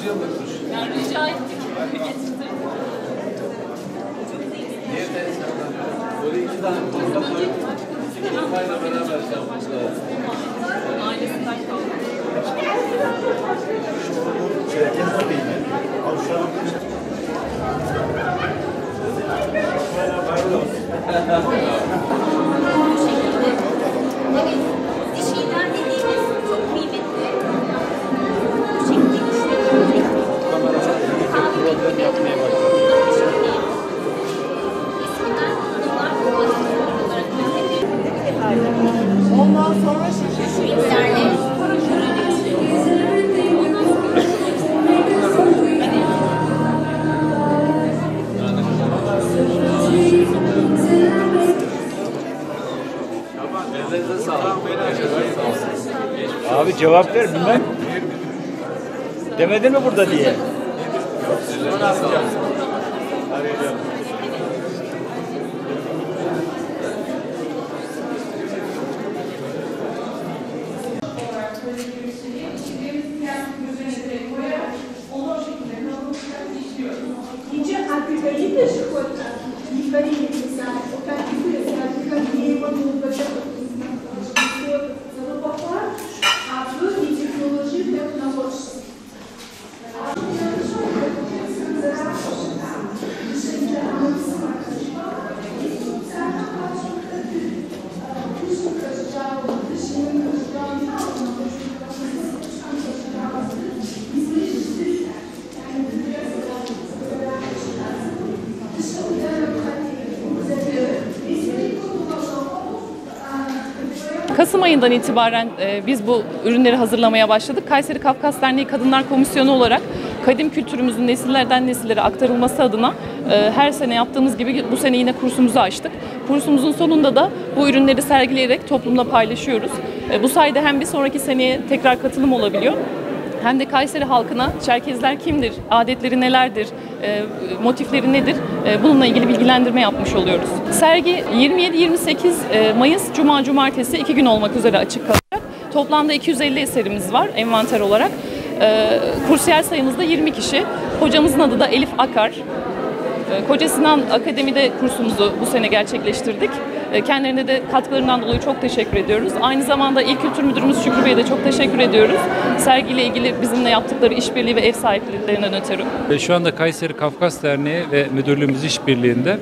Yani rica ettik. Böyle iki tane fotoğraf koyup kafayla beraber yapmışlar. Ailesinden kaldı. Dişiler dediğimiz çok kıymetli. Bu şekilde işleniyor. Problem yapmaya başladı. İsminden bunlar olarak Ondan sonra şu iplerle Ellerinize sağlık. Abi cevap ver bilmem. Demedin mi burada diye? İnce hakikaten de şu konuda yukarı mesela o takip mesela diye bakılacak zaten artı bir teknoloji ve teknoloji. Kasım ayından itibaren biz bu ürünleri hazırlamaya başladık. Kayseri Kafkas Derneği Kadınlar Komisyonu olarak kadim kültürümüzün nesillerden nesillere aktarılması adına her sene yaptığımız gibi bu sene yine kursumuzu açtık. Kursumuzun sonunda da bu ürünleri sergileyerek toplumla paylaşıyoruz. Bu sayede hem bir sonraki seneye tekrar katılım olabiliyor, hem de Kayseri halkına Çerkezler kimdir, adetleri nelerdir, motifleri nedir, bununla ilgili bilgilendirme yapmış oluyoruz. Sergi 27-28 Mayıs Cuma Cumartesi 2 gün olmak üzere açık kalacak. Toplamda 250 eserimiz var envanter olarak. Kursiyer sayımız da 20 kişi. Hocamızın adı da Elif Akar. Koca Sinan Akademi'de kursumuzu bu sene gerçekleştirdik. Kendilerine de katkılarından dolayı çok teşekkür ediyoruz. Aynı zamanda İl Kültür Müdürümüz Şükrü Bey'e de çok teşekkür ediyoruz. Sergiyle ilgili bizimle yaptıkları işbirliği ve ev sahipliklerinden ötürü. Şu anda Kayseri Kafkas Derneği ve müdürlüğümüz işbirliğinde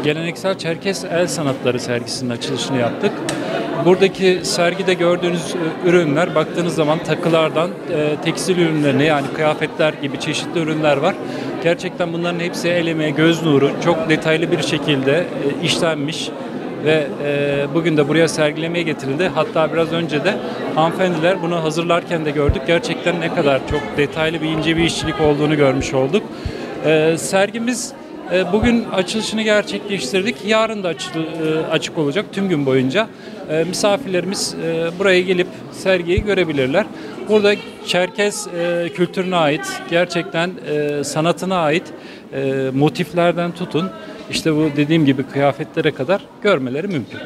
geleneksel Çerkes el sanatları sergisinin açılışını yaptık. Buradaki sergide gördüğünüz ürünler, baktığınız zaman takılardan tekstil ürünlerine, yani kıyafetler gibi çeşitli ürünler var. Gerçekten bunların hepsi el emeği, göz nuru, çok detaylı bir şekilde işlenmiş ve bugün de buraya sergilemeye getirildi. Hatta biraz önce de hanımefendiler bunu hazırlarken de gördük. Gerçekten ne kadar çok detaylı bir ince bir işçilik olduğunu görmüş olduk. Sergimiz bugün açılışını gerçekleştirdik. Yarın da açık olacak tüm gün boyunca. Misafirlerimiz buraya gelip sergiyi görebilirler. Burada Çerkez kültürüne ait, gerçekten sanatına ait motiflerden tutun, işte bu dediğim gibi kıyafetlere kadar görmeleri mümkün.